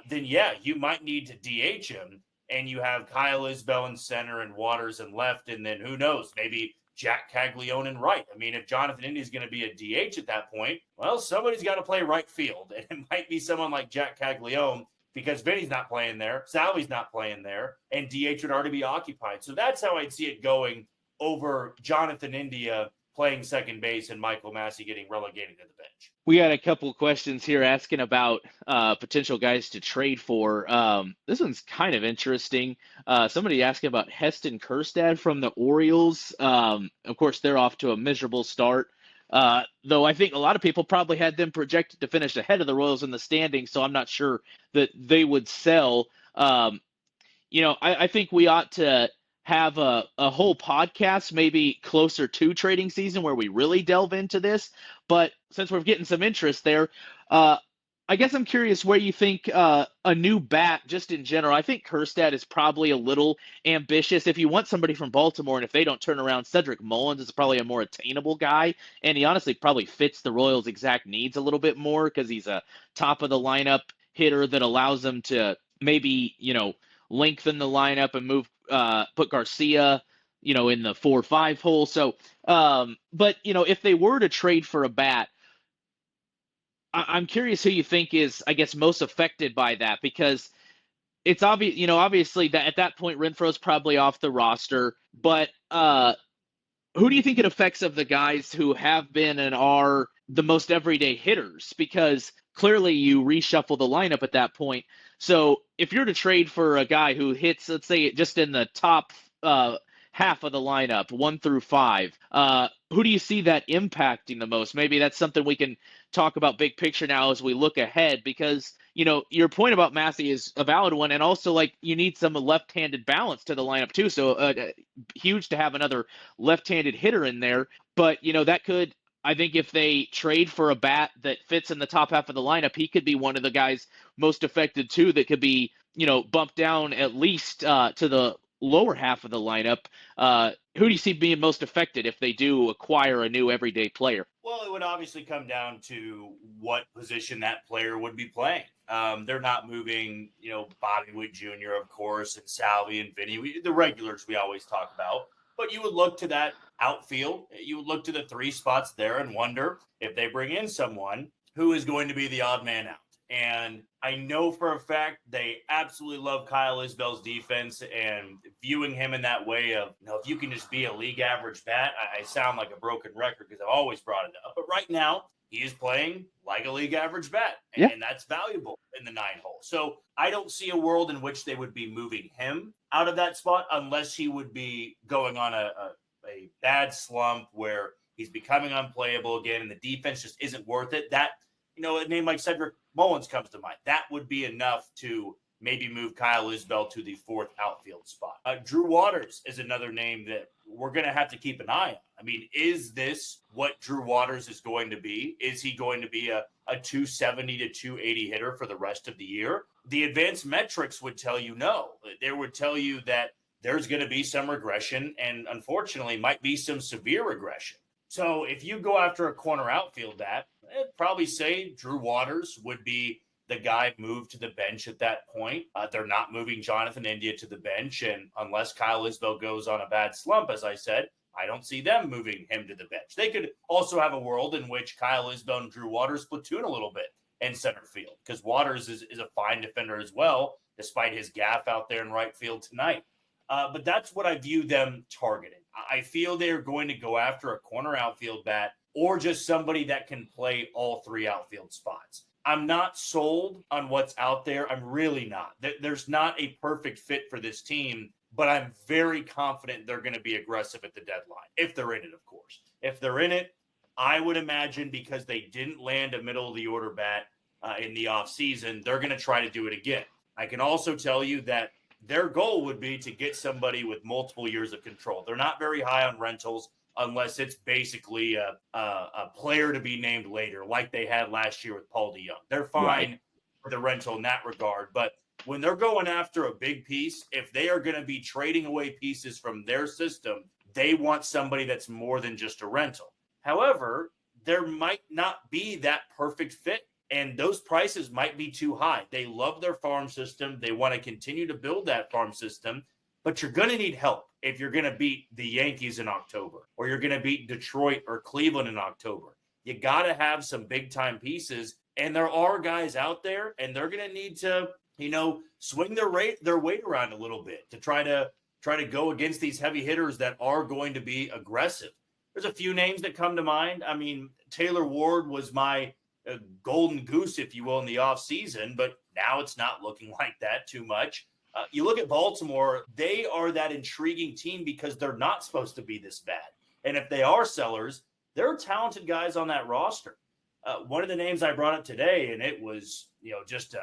then yeah, you might need to DH him, and you have Kyle Isbell in center and Waters in left, and then who knows, maybe Jack Caglione in right. I mean, if Jonathan India is going to be a DH at that point, well, somebody's got to play right field, and it might be someone like Jack Caglione because Vinny's not playing there, Salvy's not playing there, and DH would already be occupied. So that's how I'd see it going over Jonathan India playing second base and Michael Massey getting relegated to the bench. We got a couple of questions here asking about potential guys to trade for. This one's kind of interesting. Somebody asking about Heston Kjerstad from the Orioles. Of course, they're off to a miserable start, though I think a lot of people probably had them projected to finish ahead of the Royals in the standings, so I'm not sure that they would sell. I think we ought to have a whole podcast maybe closer to trading season where we really delve into this. But since we're getting some interest there, I I guess I'm curious where you think a new bat, just in general. I think Kerstad is probably a little ambitious. If you want somebody from Baltimore, and if they don't turn around, Cedric Mullins is probably a more attainable guy, and he honestly probably fits the Royals' exact needs a little bit more because he's a top of the lineup hitter that allows them to maybe lengthen the lineup and move put Garcia in the 4-5 hole. So, but if they were to trade for a bat. I'm curious who you think is, I guess, most affected by that because it's obvious, obviously that at that point Renfro's probably off the roster, but who do you think it affects of the guys who have been and are the most everyday hitters? Because clearly you reshuffle the lineup at that point. So if you're to trade for a guy who hits, let's say, just in the top half of the lineup, 1 through 5, who do you see that impacting the most? Maybe that's something we can talk about big picture now as we look ahead, because your point about Massey is a valid one, and also like you need some left-handed balance to the lineup too. So huge to have another left-handed hitter in there, but that could. I think if they trade for a bat that fits in the top half of the lineup, he could be one of the guys most affected too. That could be bumped down at least to the lower half of the lineup. Who do you see being most affected if they do acquire a new everyday player? Well, it would obviously come down to what position that player would be playing. They're not moving, Bobby Witt Jr., of course, and Salvi and Vinny, the regulars we always talk about. But you would look to that outfield. You would look to the 3 spots there and wonder if they bring in someone who is going to be the odd man out. And I know for a fact they absolutely love Kyle Isbell's defense, and viewing him in that way of, if you can just be a league average bat, I sound like a broken record because I've always brought it up. But right now, he is playing like a league average bat, and that's valuable in the 9 hole. So I don't see a world in which they would be moving him out of that spot unless he would be going on a bad slump where he's becoming unplayable again and the defense just isn't worth it. That, a name like Cedric Mullins comes to mind. That would be enough to maybe move Kyle Isbell to the 4th outfield spot. Drew Waters is another name that we're going to have to keep an eye on. I mean, is this what Drew Waters is going to be? Is he going to be a 270 to 280 hitter for the rest of the year? The advanced metrics would tell you no. They would tell you that there's going to be some regression and unfortunately might be some severe regression. So if you go after a corner outfield bat, I'd probably say Drew Waters would be the guy moved to the bench at that point. They're not moving Jonathan India to the bench. And unless Kyle Isbell goes on a bad slump, as I said, I don't see them moving him to the bench. They could also have a world in which Kyle Isbell and Drew Waters platoon a little bit in center field because Waters is a fine defender as well, despite his gaffe out there in right field tonight. But that's what I view them targeting. I feel they're going to go after a corner outfield bat or just somebody that can play all 3 outfield spots. I'm not sold on what's out there. I'm really not. There's not a perfect fit for this team, but I'm very confident they're going to be aggressive at the deadline, if they're in it, of course. If they're in it, I would imagine because they didn't land a middle-of-the-order bat in the offseason, they're going to try to do it again. I can also tell you that their goal would be to get somebody with multiple years of control. They're not very high on rentals unless it's basically a player to be named later, like they had last year with Paul DeYoung. They're fine for the rental in that regard. But when they're going after a big piece, if they are going to be trading away pieces from their system, they want somebody that's more than just a rental. However, there might not be that perfect fit, and those prices might be too high. They love their farm system. They want to continue to build that farm system, but you're going to need help if you're going to beat the Yankees in October, or you're going to beat Detroit or Cleveland in October. You got to have some big-time pieces, and there are guys out there, and they're going to need to, swing their weight around a little bit to try to go against these heavy hitters that are going to be aggressive. There's a few names that come to mind. I mean, Taylor Ward was my golden goose, if you will, in the offseason, but now it's not looking like that too much. You look at Baltimore, they are that intriguing team because they're not supposed to be this bad. And if they are sellers, there are talented guys on that roster. One of the names I brought up today, and it was, just a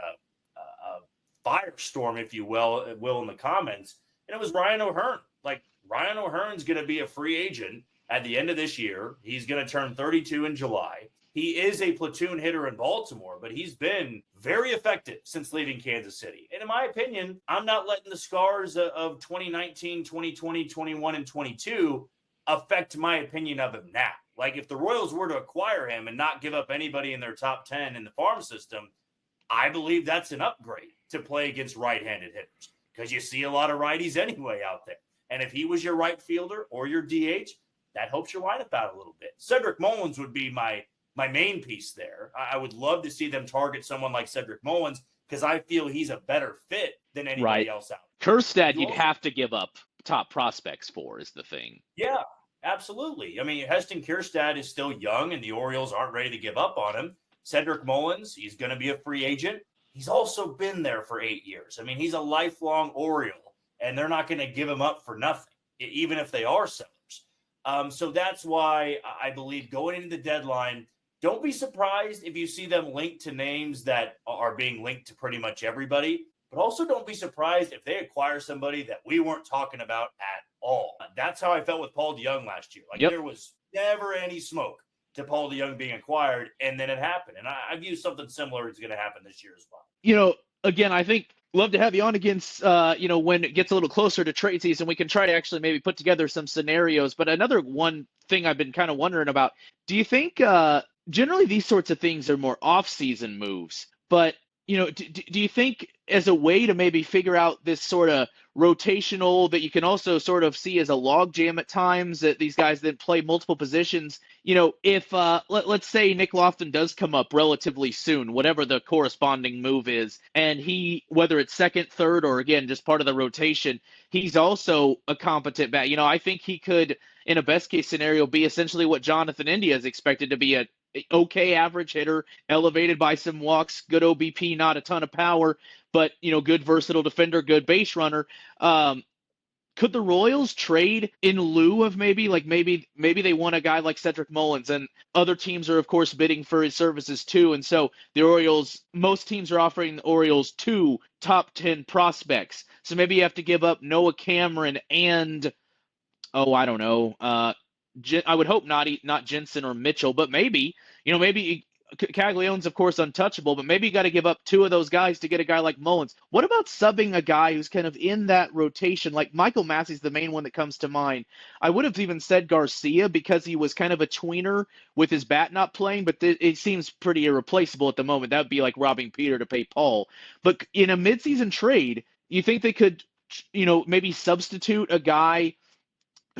firestorm, if you will, in the comments, and it was Ryan O'Hearn. Like, Ryan O'Hearn's going to be a free agent at the end of this year. He's going to turn 32 in July. he is a platoon hitter in Baltimore, but he's been very effective since leaving Kansas City. And in my opinion, I'm not letting the scars of 2019, 2020, 21, and 22 affect my opinion of him now. Like, if the Royals were to acquire him and not give up anybody in their top 10 in the farm system, I believe that's an upgrade to play against right-handed hitters, because you see a lot of righties anyway out there. And if he was your right fielder or your DH, that helps your lineup out a little bit. Cedric Mullins would be my main piece there. I would love to see them target someone like Cedric Mullins, because I feel he's a better fit than anybody else out there. Kjerstad, you'd have to give up top prospects for, is the thing. Yeah, absolutely. I mean, Heston Kjerstad is still young, and the Orioles aren't ready to give up on him. Cedric Mullins, he's going to be a free agent. He's also been there for 8 years. I mean, he's a lifelong Oriole, and they're not going to give him up for nothing, even if they are sellers. So that's why I believe going into the deadline, don't be surprised if you see them linked to names that are being linked to pretty much everybody, but also don't be surprised if they acquire somebody that we weren't talking about at all. That's how I felt with Paul DeJong last year. Like, there was never any smoke to Paul DeJong being acquired, and then it happened. And I view something similar is going to happen this year as well. Again, I think love to have you on against, when it gets a little closer to trade season, we can try to actually maybe put together some scenarios. But another one thing I've been kind of wondering about, do you think generally these sorts of things are more off-season moves, but do you think as a way to maybe figure out this sort of rotational that you can also sort of see as a logjam at times, that these guys that play multiple positions, if let's say Nick Lofton does come up relatively soon, whatever the corresponding move is, and he, whether it's second, third, or again, just part of the rotation, he's also a competent bat. I think he could, in a best case scenario, be essentially what Jonathan India is expected to be, a okay average hitter, elevated by some walks, good OBP, not a ton of power, but good versatile defender, good base runner. Could the Royals trade in lieu of maybe they want a guy like Cedric Mullins, and other teams are of course bidding for his services too, and so most teams are offering the Orioles 2 top 10 prospects. So maybe you have to give up Noah Cameron and I don't know, I would hope not Jensen or Mitchell, but maybe Caglianone's of course untouchable, but maybe you got to give up 2 of those guys to get a guy like Mullins. What about subbing a guy who's kind of in that rotation? Like Michael Massey's the main one that comes to mind. I would have even said Garcia, because he was kind of a tweener with his bat not playing, but it seems pretty irreplaceable at the moment. That would be like robbing Peter to pay Paul. But in a midseason trade, you think they could, maybe substitute a guy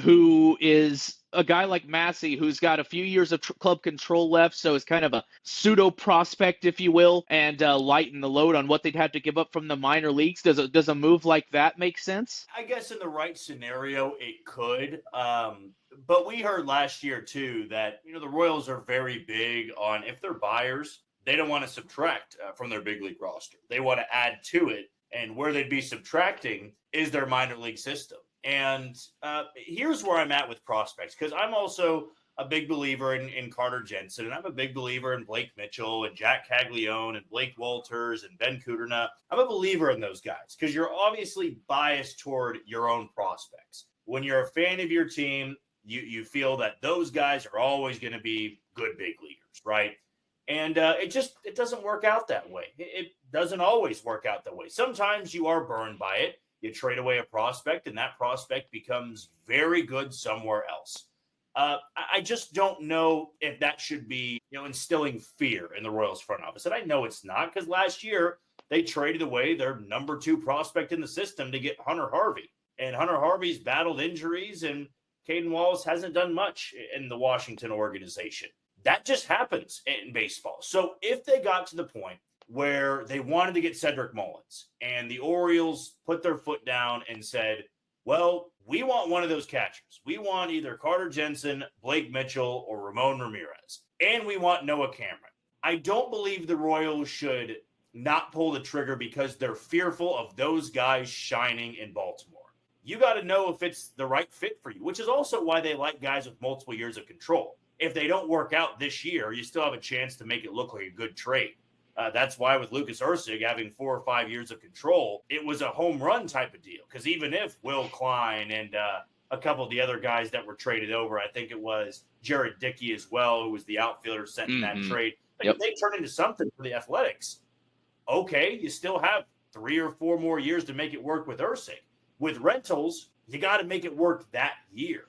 who is a guy like Massey, who's got a few years of club control left, so is kind of a pseudo prospect, if you will, and lighten the load on what they'd have to give up from the minor leagues? Does a move like that make sense? I guess in the right scenario, it could. But we heard last year too that the Royals are very big on, if they're buyers, they don't want to subtract from their big league roster. They want to add to it, and where they'd be subtracting is their minor league system. And here's where I'm at with prospects, because I'm also a big believer in Carter Jensen, and I'm a big believer in Blake Mitchell and Jack Caglione and Blake Walters and Ben Kudrna. I'm a believer in those guys because you're obviously biased toward your own prospects. When you're a fan of your team, you feel that those guys are always going to be good big leaguers, right? And it doesn't work out that way. It doesn't always work out that way. Sometimes you are burned by it. You trade away a prospect, and that prospect becomes very good somewhere else. I just don't know if that should be, instilling fear in the Royals front office. And I know it's not, because last year they traded away their number 2 prospect in the system to get Hunter Harvey. And Hunter Harvey's battled injuries, and Caden Wallace hasn't done much in the Washington organization. That just happens in baseball. So if they got to the point where they wanted to get Cedric Mullins, and the Orioles put their foot down and said, well, we want one of those catchers. We want either Carter Jensen, Blake Mitchell, or Ramon Ramirez. And we want Noah Cameron. I don't believe the Royals should not pull the trigger because they're fearful of those guys shining in Baltimore. You got to know if it's the right fit for you, which is also why they like guys with multiple years of control. If they don't work out this year, you still have a chance to make it look like a good trade. That's why with Lucas Erceg having 4 or 5 years of control, it was a home run type of deal. Because even if Will Klein and a couple of the other guys that were traded over, I think it was Jared Dickey as well, who was the outfielder sent in that trade. Like, if they turn into something for the Athletics, okay, you still have 3 or 4 more years to make it work with Ursig. With rentals, you got to make it work that year.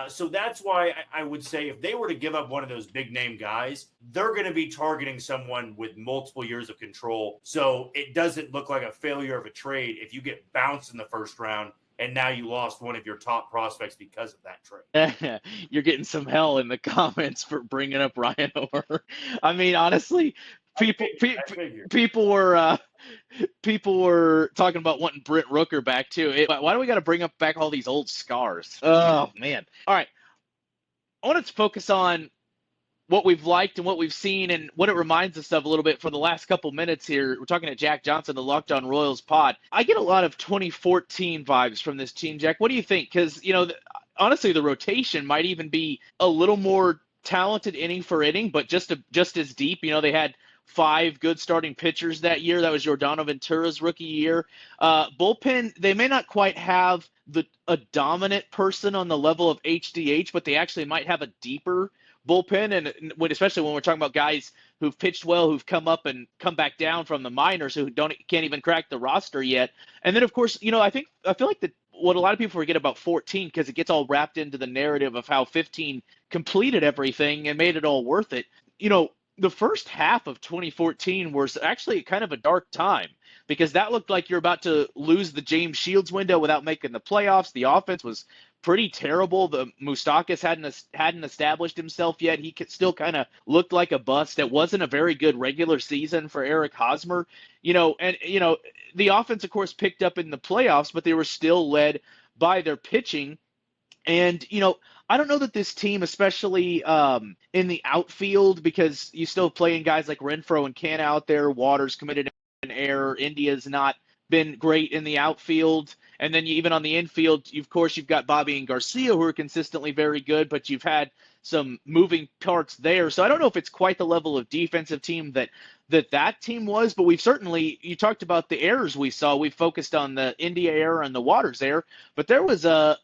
So that's why I would say if they were to give up one of those big name guys, they're going to be targeting someone with multiple years of control. So it doesn't look like a failure of a trade if you get bounced in the first round and now you lost one of your top prospects because of that trade. You're getting some hell in the comments for bringing up Ryan Orr. I mean, honestly, people were talking about wanting Brent Rooker back too. Why do we got to bring up back all these old scars? Oh man! All right, I want to focus on what we've liked and what we've seen and what it reminds us of a little bit for the last couple minutes here. We're talking to Jack Johnson, the Locked On Royals pod. I get a lot of 2014 vibes from this team, Jack. What do you think? Because, honestly, the rotation might even be a little more talented inning for inning, but just as deep. They had 5 good starting pitchers that year. That was Giordano Ventura's rookie year. Bullpen, they may not quite have a dominant person on the level of HDH, but they actually might have a deeper bullpen, and especially when we're talking about guys who've pitched well, who've come up and come back down from the minors, who can't even crack the roster yet. And then, of course, I feel like what a lot of people forget about 14, because it gets all wrapped into the narrative of how 15 completed everything and made it all worth it. The first half of 2014 was actually kind of a dark time, because that looked like you're about to lose the James Shields window without making the playoffs. The offense was pretty terrible. The Moustakas hadn't established himself yet. He still kind of looked like a bust. It wasn't a very good regular season for Eric Hosmer. The offense, of course, picked up in the playoffs, but they were still led by their pitching. And, I don't know that this team, especially in the outfield, because you still playing guys like Renfroe and Canha out there, Waters committed an error, India's not been great in the outfield. And then even on the infield, of course, you've got Bobby and Garcia, who are consistently very good, but you've had some moving parts there. So I don't know if it's quite the level of defensive team that team was, but you talked about the errors we saw. We focused on the India error and the Waters error, but there was a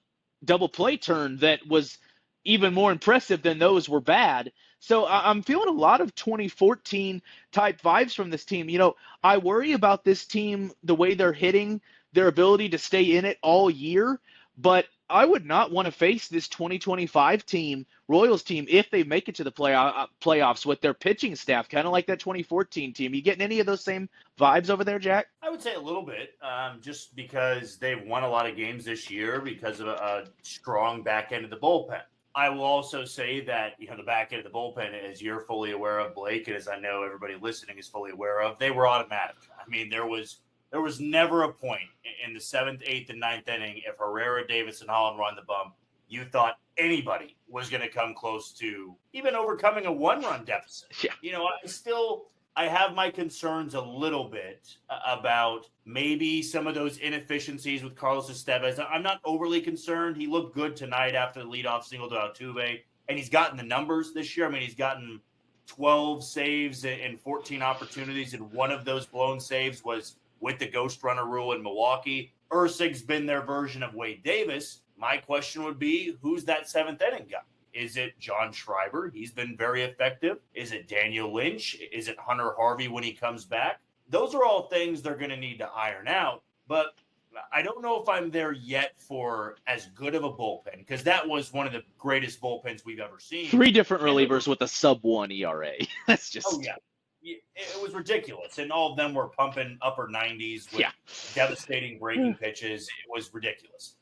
double play turn that was even more impressive than those were bad. So I'm feeling a lot of 2014 type vibes from this team. I worry about this team, the way they're hitting, their ability to stay in it all year, but I would not want to face this 2025 Royals team, if they make it to the playoffs with their pitching staff, kind of like that 2014 team. You getting any of those same vibes over there, Jack? I would say a little bit, just because they've won a lot of games this year because of a strong back end of the bullpen. I will also say that, the back end of the bullpen, as you're fully aware of, Blake, and as I know everybody listening is fully aware of, they were automatic. I mean, there was never a point in the 7th, 8th, and 9th inning, if Herrera, Davis, and Holland were on the bump, you thought anybody was going to come close to even overcoming a 1-run deficit. Yeah. I have my concerns a little bit about maybe some of those inefficiencies with Carlos Estevez. I'm not overly concerned. He looked good tonight after the leadoff single to Altuve, and he's gotten the numbers this year. I mean, he's gotten 12 saves and 14 opportunities, and one of those blown saves was with the ghost runner rule in Milwaukee. Ursig's been their version of Wade Davis. My question would be, who's that 7th inning guy? Is it John Schreiber? He's been very effective. Is it Daniel Lynch? Is it Hunter Harvey when he comes back? Those are all things they're going to need to iron out. But I don't know if I'm there yet for as good of a bullpen, because that was one of the greatest bullpens we've ever seen. 3 different relievers with a sub-1 ERA. That's just... Oh, yeah. It was ridiculous. And all of them were pumping upper 90s with devastating breaking pitches. It was ridiculous.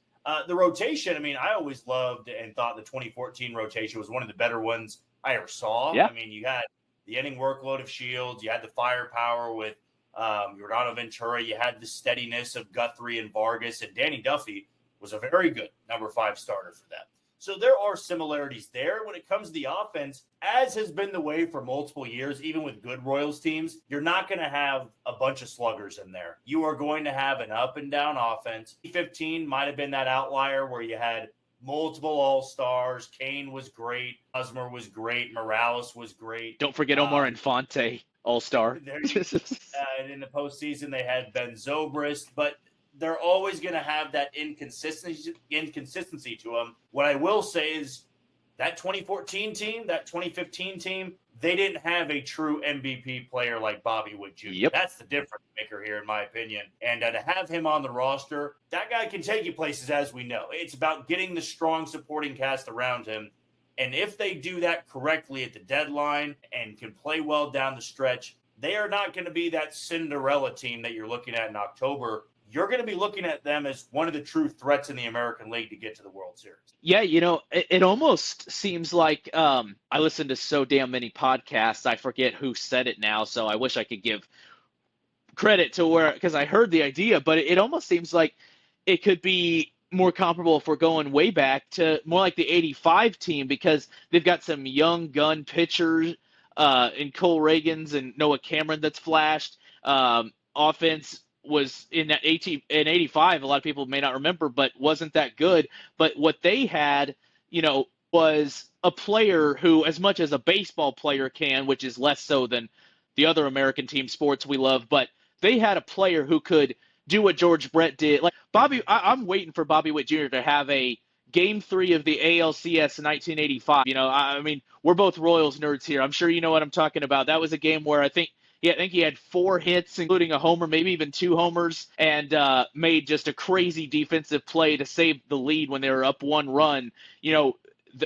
The rotation, I mean, I always loved and thought the 2014 rotation was one of the better ones I ever saw. Yeah. I mean, you had the inning workload of Shields. You had the firepower with Giordano Ventura. You had the steadiness of Guthrie and Vargas. And Danny Duffy was a very good number 5 starter for them. So there are similarities there. When it comes to the offense, as has been the way for multiple years, even with good Royals teams, you're not going to have a bunch of sluggers in there. You are going to have an up and down offense. 2015 might have been that outlier where you had multiple all-stars. Kane was great. Hosmer was great. Morales was great. Don't forget Omar Infante, all-star. And in the postseason, they had Ben Zobrist, but they're always going to have that inconsistency to them. What I will say is That 2014 team, that 2015 team, they didn't have a true MVP player like Bobby Witt Jr. Yep. That's the difference maker here, in my opinion. And to have him on the roster, that guy can take you places, as we know. It's about getting the strong supporting cast around him. And if they do that correctly at the deadline and can play well down the stretch, they are not going to be that Cinderella team that you're looking at in October. You're going to be looking at them as one of the true threats in the American League to get to the World Series. Yeah, it almost seems like I listen to so damn many podcasts. I forget who said it now, so I wish I could give credit to where, because I heard the idea, but it almost seems like it could be more comparable if we're going way back to more like the 85 team, because they've got some young gun pitchers in Cole Reagans and Noah Cameron that's flashed. Offense was in 85. A lot of people may not remember, but wasn't that good. But what they had, was a player who, as much as a baseball player can, which is less so than the other American team sports we love, but they had a player who could do what George Brett did. Like Bobby, I'm waiting for Bobby Witt Jr. to have a Game 3 of the ALCS in 1985. I mean, we're both Royals nerds here. I'm sure you know what I'm talking about. That was a game where I think he had 4 hits, including a homer, maybe even 2 homers, and made just a crazy defensive play to save the lead when they were up 1 run.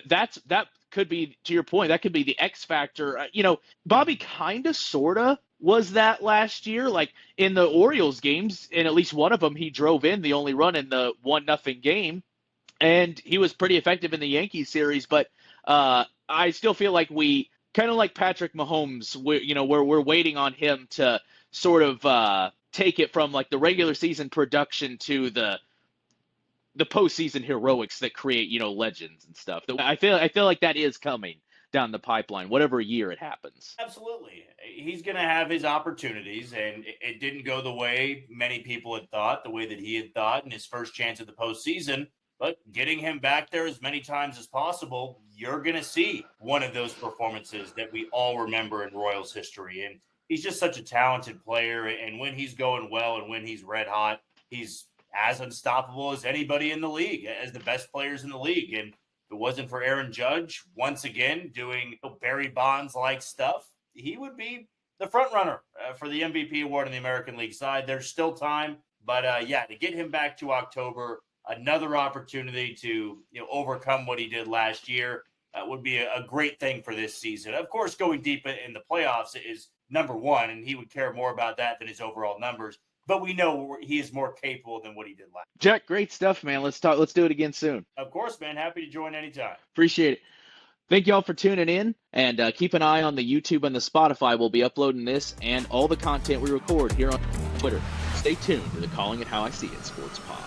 That could be, to your point, that could be the X factor. Bobby kind of, sort of was that last year. Like in the Orioles games, in at least one of them, he drove in the only run in the 1-0 game, and he was pretty effective in the Yankees series. But I still feel like we kind of like Patrick Mahomes, we're waiting on him to sort of take it from like the regular season production to the postseason heroics that create, legends and stuff. I feel like that is coming down the pipeline, whatever year it happens. Absolutely. He's going to have his opportunities, and it didn't go the way many people had thought, the way that he had thought in his first chance at the postseason. But getting him back there as many times as possible, you're going to see one of those performances that we all remember in Royals history. And he's just such a talented player. And when he's going well and when he's red hot, he's as unstoppable as anybody in the league, as the best players in the league. And if it wasn't for Aaron Judge, once again, doing Barry Bonds-like stuff, he would be the front runner for the MVP award in the American League side. There's still time. But, to get him back to October, another opportunity to overcome what he did last year would be a great thing for this season. Of course, going deep in the playoffs is number one, and he would care more about that than his overall numbers. But we know he is more capable than what he did last. Jack, great stuff, man. Let's do it again soon. Of course, man. Happy to join anytime. Appreciate it. Thank you all for tuning in, and keep an eye on the YouTube and the Spotify. We'll be uploading this and all the content we record here on Twitter. Stay tuned to the Calling It How I See It Sports Pod.